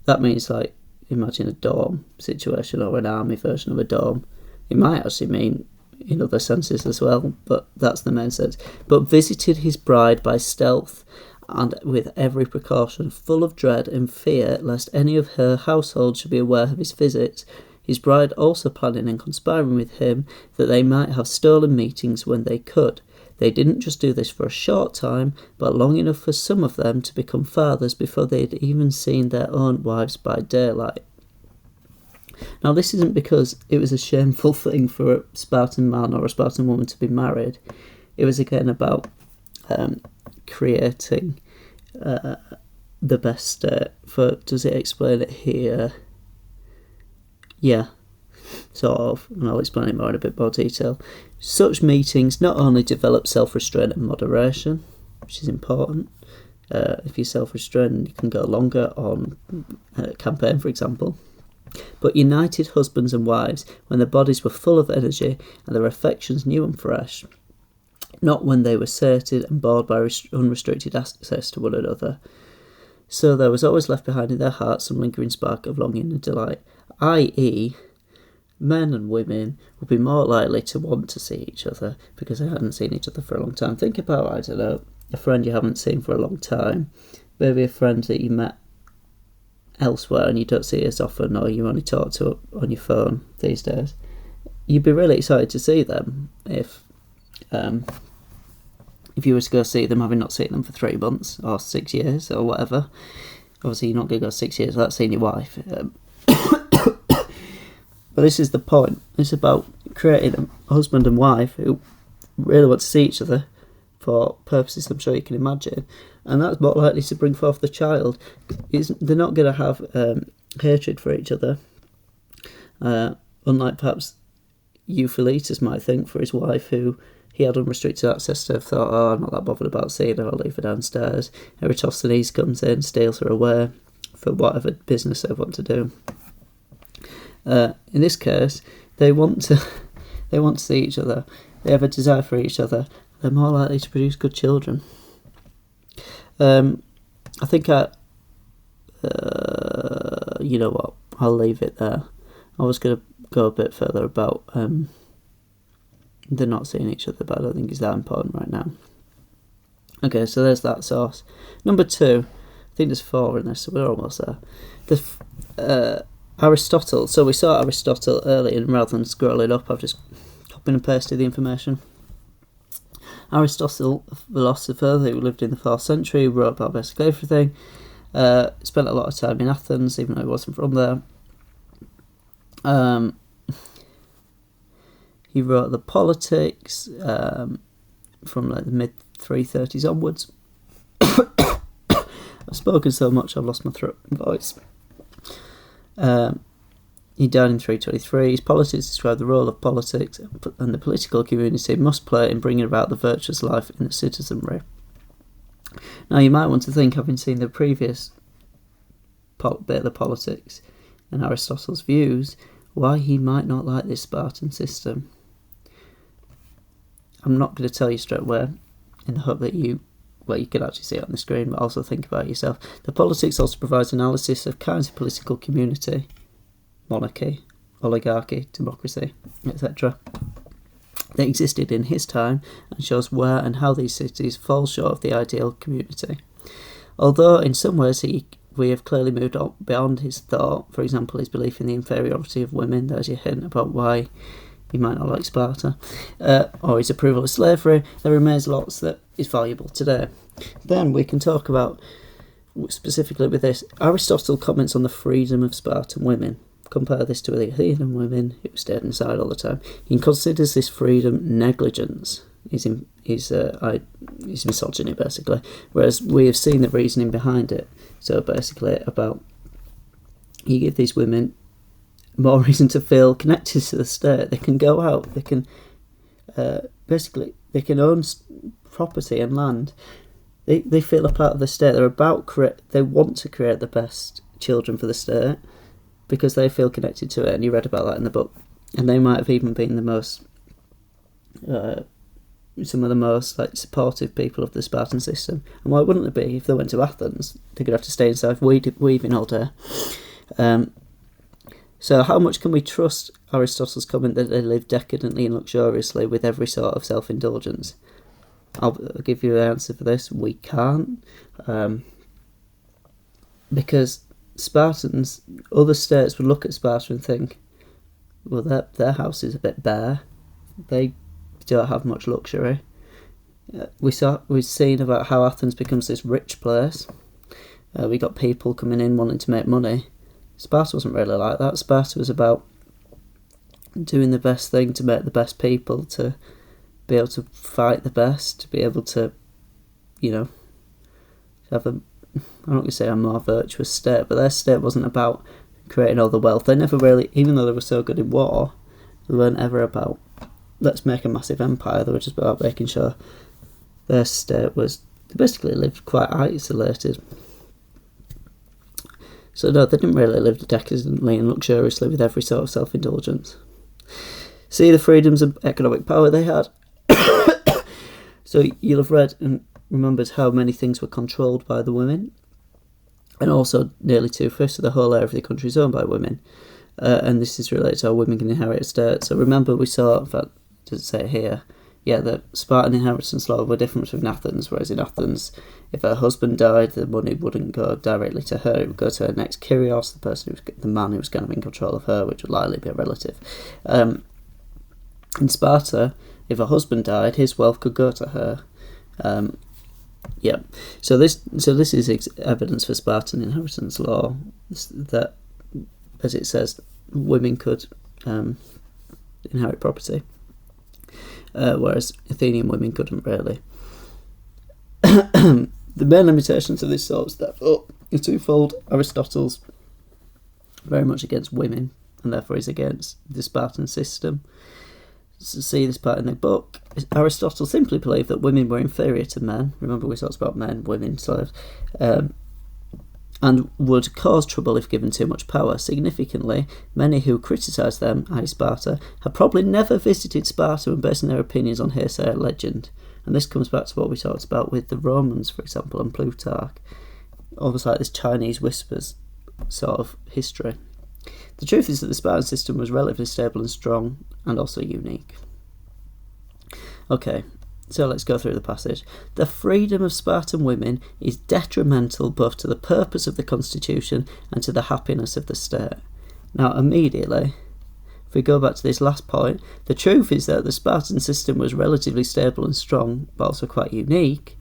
That means, like, imagine a dorm situation or an army version of a dorm. It might actually mean in other senses as well, but that's the main sense. But visited his bride by stealth, and with every precaution, full of dread and fear lest any of her household should be aware of his visits, his bride also planning and conspiring with him that they might have stolen meetings when they could. They didn't just do this for a short time, but long enough for some of them to become fathers before they had even seen their own wives by daylight. Now, this isn't because it was a shameful thing for a Spartan man or a Spartan woman to be married. It was again about creating the best state. Does it explain it here? Yeah, sort of, and I'll explain it more in a bit more detail. Such meetings not only develop self-restraint and moderation, which is important. If you're self-restrained, you can go longer on a campaign, for example. But united husbands and wives when their bodies were full of energy and their affections new and fresh, not when they were sated and bored by unrestricted access to one another. So there was always left behind in their hearts some lingering spark of longing and delight, i.e., men and women would be more likely to want to see each other because they hadn't seen each other for a long time. Think about, I don't know, a friend you haven't seen for a long time, maybe a friend that you met elsewhere and you don't see as often, or you only talk to on your phone these days. You'd be really excited to see them if you were to go see them having not seen them for 3 months or 6 years or whatever. Obviously you're not going to go 6 years without seeing your wife. But this is the point. It's about creating a husband and wife who really want to see each other for purposes I'm sure you can imagine, and that's more likely to bring forth the child. They're not going to have hatred for each other, unlike perhaps Euphilitus might think for his wife, who he had unrestricted access to her, thought, oh, I'm not that bothered about seeing her, I'll leave her downstairs. Eratosthenes comes in, steals her away for whatever business they want to do. In this case, they want to see each other. They have a desire for each other. They're more likely to produce good children. I think you know what? I'll leave it there. I was going to go a bit further about they're not seeing each other, but I don't think it's that important right now. Okay, so there's that source. Number 2, I think there's 4 in this, so we're almost there. Aristotle. So we saw Aristotle earlier, and rather than scrolling up, I've just copied and pasted the information. Aristotle, a philosopher who lived in the 4th century, wrote about basically everything. Spent a lot of time in Athens, even though he wasn't from there. He wrote the Politics from like the mid 330s onwards. I've spoken so much I've lost my voice. He died in 323. His Politics described the role of politics and the political community must play in bringing about the virtuous life in the citizenry. Now you might want to think, having seen the previous bit of the Politics and Aristotle's views, why he might not like this Spartan system. I'm not going to tell you straight away, in the hope that you can actually see it on the screen, but also think about it yourself. The Politics also provides analysis of kinds of political community, monarchy, oligarchy, democracy, etc. that existed in his time, and shows where and how these cities fall short of the ideal community. Although in some ways we have clearly moved on beyond his thought, for example his belief in the inferiority of women, there's your hint about why he might not like Sparta, or his approval of slavery, there remains lots that is valuable today. Then we can talk about, specifically with this, Aristotle comments on the freedom of Spartan women. Compare this to the Athenian women who stayed inside all the time. He considers this freedom negligence. He's misogyny, basically. Whereas we have seen the reasoning behind it. So basically, about you give these women more reason to feel connected to the state. They can go out. They can they can own property and land. They feel a part of the state. They want to create the best children for the state, because they feel connected to it, and you read about that in the book. And they might have even been the most, some of the most supportive people of the Spartan system. And why wouldn't they be? If they went to Athens, they could have to stay inside weaving all day. So how much can we trust Aristotle's comment that they live decadently and luxuriously with every sort of self-indulgence? I'll give you the answer for this. We can't. Because Spartans, other states would look at Sparta and think, well, their house is a bit bare. They don't have much luxury. We've seen about how Athens becomes this rich place. We got people coming in wanting to make money. Sparta wasn't really like that. Sparta was about doing the best thing to make the best people, to be able to fight the best, to be able to, have I'm not going to say a more virtuous state, but their state wasn't about creating all the wealth. They never really, even though they were so good in war, they weren't ever about, let's make a massive empire. They were just about making sure their state was, they basically lived quite isolated. So no, they didn't really live decadently and luxuriously with every sort of self-indulgence. See the freedoms of economic power they had. So you'll have read and remembered how many things were controlled by the women, and also nearly 2/5 of the whole area of the country is owned by women. And this is related to how women can inherit estates. So remember we saw, in fact, does it say it here? Yeah, the Spartan inheritance law were different from Athens, whereas in Athens, if her husband died, the money wouldn't go directly to her, it would go to her next kyrios, the man who was kind of in control of her, which would likely be a relative. In Sparta, if her husband died, his wealth could go to her. So this is evidence for Spartan inheritance law, that, as it says, women could inherit property. Whereas Athenian women couldn't really. The main limitations of this sort of stuff are twofold. Aristotle's very much against women, and therefore is against the Spartan system. see this part in the book, Aristotle simply believed that women were inferior to men. Remember we talked about men, women, slaves, and would cause trouble if given too much power. Significantly, many who criticised them, i.e. Sparta, had probably never visited Sparta and basing their opinions on hearsay or legend. And this comes back to what we talked about with the Romans, for example, and Plutarch. Almost like this Chinese whispers sort of history. The truth is that the Spartan system was relatively stable and strong, and also unique. Okay, so let's go through the passage. The freedom of Spartan women is detrimental both to the purpose of the constitution and to the happiness of the state. Now, immediately, if we go back to this last point, the truth is that the Spartan system was relatively stable and strong, but also quite unique.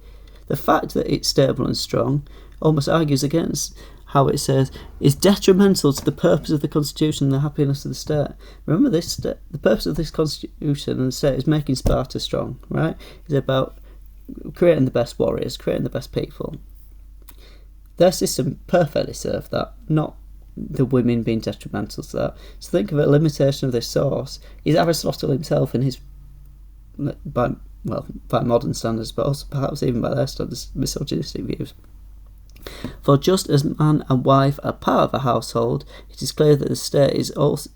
The fact that it's stable and strong almost argues against how it says is detrimental to the purpose of the constitution and the happiness of the state. Remember this, the purpose of this constitution and the state is making Sparta strong, right? It's about creating the best warriors, creating the best people. Their system perfectly served that, not the women being detrimental to that. So think of a limitation of this source is Aristotle himself in his, by modern standards, but also perhaps even by their standards, misogynistic views. For just as man and wife are part of a household, it is clear that the state is also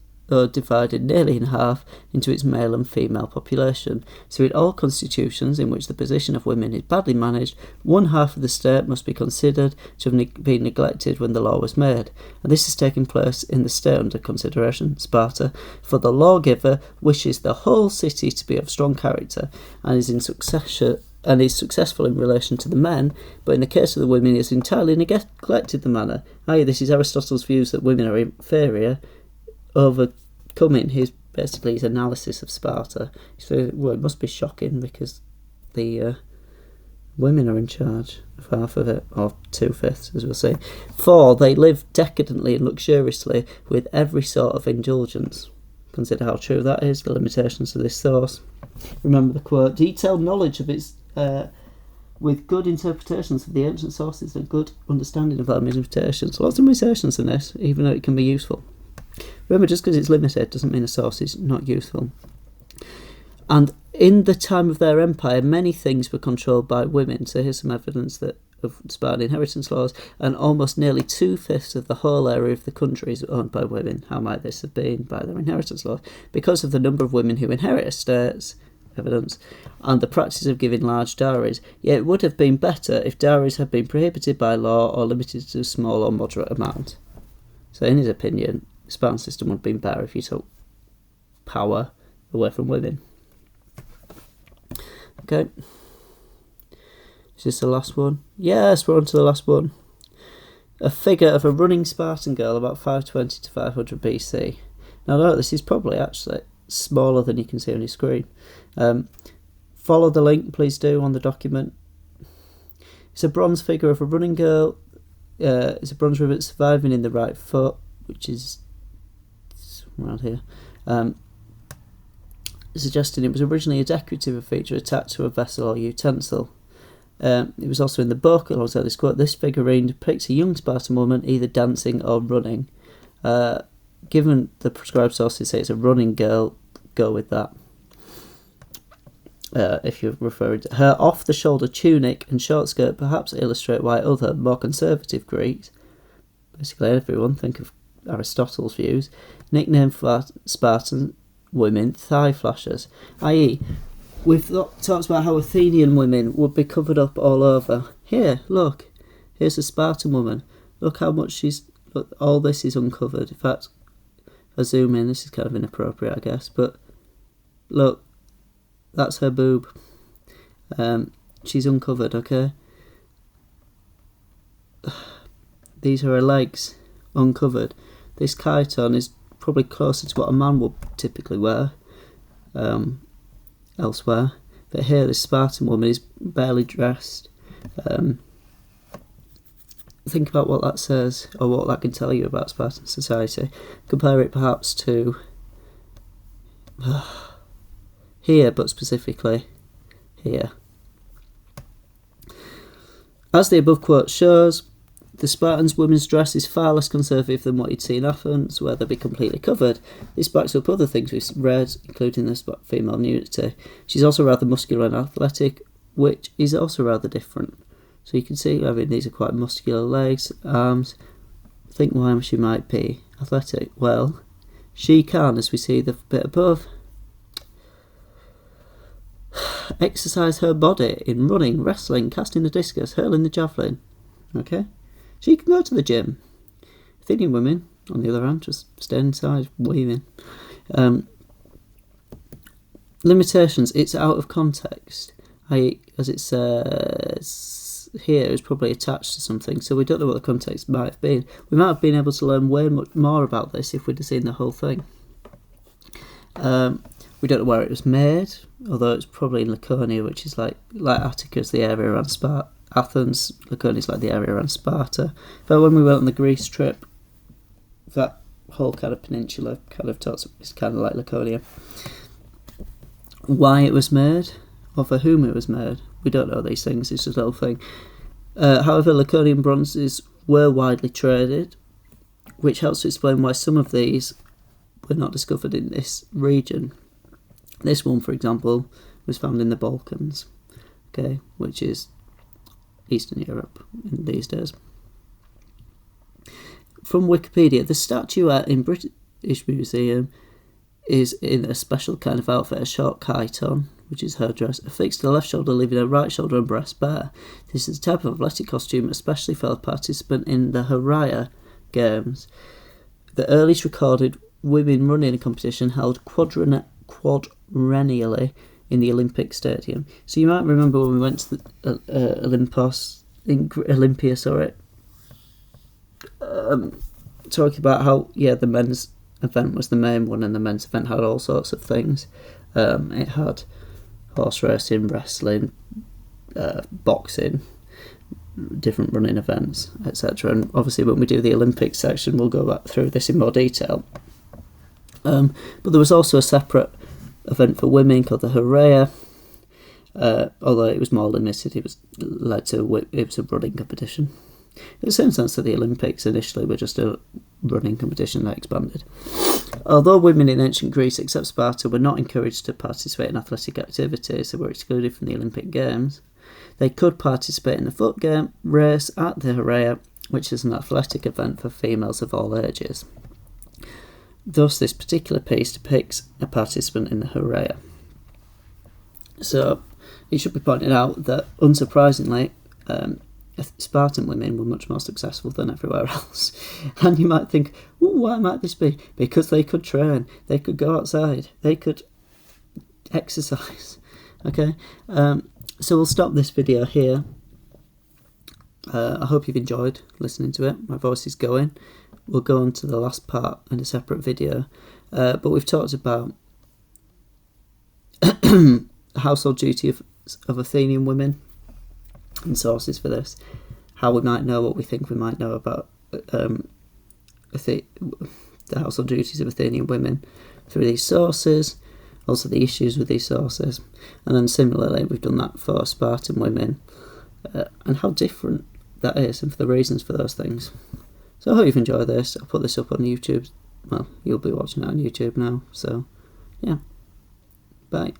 divided nearly in half into its male and female population. So in all constitutions in which the position of women is badly managed, one half of the state must be considered to have been neglected when the law was made. And this has taken place in the state under consideration, Sparta, for the lawgiver wishes the whole city to be of strong character and is successful in relation to the men, but in the case of the women, he has entirely neglected the manner. I.e., this is Aristotle's views that women are inferior, overcoming his analysis of Sparta. So, well, it must be shocking because the women are in charge of half of it, or 2/5, as we'll see. For they live decadently and luxuriously with every sort of indulgence. Consider how true that is, the limitations of this source. Remember the quote, detailed knowledge of its with good interpretations of the ancient sources and good understanding of their limitations. Lots of limitations in this, even though it can be useful. Remember, just because it's limited doesn't mean a source is not useful. And in the time of their empire, many things were controlled by women. So here's some evidence of Spartan inheritance laws, and almost nearly 2/5 of the whole area of the country is owned by women. How might this have been? By their inheritance laws. Because of the number of women who inherit estates, evidence, and the practice of giving large dowries. Yet it would have been better if dowries had been prohibited by law or limited to a small or moderate amount. So in his opinion, the Spartan system would have been better if you took power away from women. Okay. Is this the last one? Yes, we're on to the last one. A figure of a running Spartan girl about 520 to 500 BC. Now note, this is probably actually smaller than you can see on your screen. Follow the link, please do, on the document. It's a bronze figure of a running girl. It's a bronze rivet surviving in the right foot, which is around here. Suggesting it was originally a decorative feature attached to a vessel or utensil. It was also in the book, alongside this quote, this figurine depicts a young Spartan woman either dancing or running. Given the prescribed sources say it's a running girl, go with that. If you're referring to her off-the-shoulder tunic and short skirt perhaps illustrate why other, more conservative Greeks, basically everyone, think of Aristotle's views, nicknamed Spartan women thigh flashers, i.e. we've talked about how Athenian women would be covered up all over. Here, look, here's a Spartan woman. Look how much look, all this is uncovered. In fact, if I zoom in, this is kind of inappropriate, I guess, but look, that's her boob. She's uncovered, okay? These are her legs, uncovered. This chiton is probably closer to what a man would typically wear elsewhere. But here, this Spartan woman is barely dressed. Think about what that says, or what that can tell you about Spartan society. Compare it perhaps to here, but specifically here. As the above quote shows, The Spartans' women's dress is far less conservative than what you'd see in Athens, where they'd be completely covered. This backs up other things we've read, including the female nudity. She's also rather muscular and athletic, which is also rather different. So you can see, I mean, these are quite muscular legs, arms. Think why she might be athletic. Well, she can, as we see the bit above, exercise her body in running, wrestling, casting the discus, hurling the javelin. Okay? She can go to the gym. Athenian women, on the other hand, just stay inside, weaving. Limitations, it's out of context. As it says here, it's probably attached to something, so we don't know what the context might have been. We might have been able to learn way much more about this if we'd have seen the whole thing. We don't know where it was made, although it's probably in Laconia, which is like Attica's the area around Sparta. Athens, Laconia is like the area around Sparta. But when we went on the Greece trip, that whole kind of peninsula kind of is kind of like Laconia. Why it was made, or for whom it was made, we don't know these things, it's just a little thing. However, Laconian bronzes were widely traded, which helps to explain why some of these were not discovered in this region. This one, for example, was found in the Balkans, okay, which is Eastern Europe in these days. From Wikipedia, the statuette in British Museum is in a special kind of outfit, a short chiton, which is her dress, affixed to the left shoulder, leaving her right shoulder and breast bare. This is a type of athletic costume, especially for a participant in the Horaia Games. The earliest recorded women running a competition held quadrennially in the Olympic Stadium. So you might remember when we went to the Olympia, talking about how, the men's event was the main one, and the men's event had all sorts of things. It had horse racing, wrestling, boxing, different running events, etc. And obviously when we do the Olympics section, we'll go back through this in more detail. But there was also a separate event for women called the Horaia, although it was more limited. It was a running competition. In the same sense that the Olympics initially were just a running competition that expanded. Although women in ancient Greece, except Sparta, were not encouraged to participate in athletic activities, they were excluded from the Olympic Games, they could participate in the foot game race at the Horaia, which is an athletic event for females of all ages. Thus, this particular piece depicts a participant in the Horaia. So, it should be pointed out that, unsurprisingly, Spartan women were much more successful than everywhere else. And you might think, why might this be? Because they could train, they could go outside, they could exercise. Okay, so we'll stop this video here. I hope you've enjoyed listening to it. My voice is going. We'll go on to the last part in a separate video. But we've talked about household duty of Athenian women and sources for this, how we might know what we think we might know about the household duties of Athenian women through these sources, also the issues with these sources, and then similarly we've done that for Spartan women, and how different that is and for the reasons for those things. So I hope you've enjoyed this. I'll put this up on YouTube. Well, you'll be watching it on YouTube now, so yeah, bye.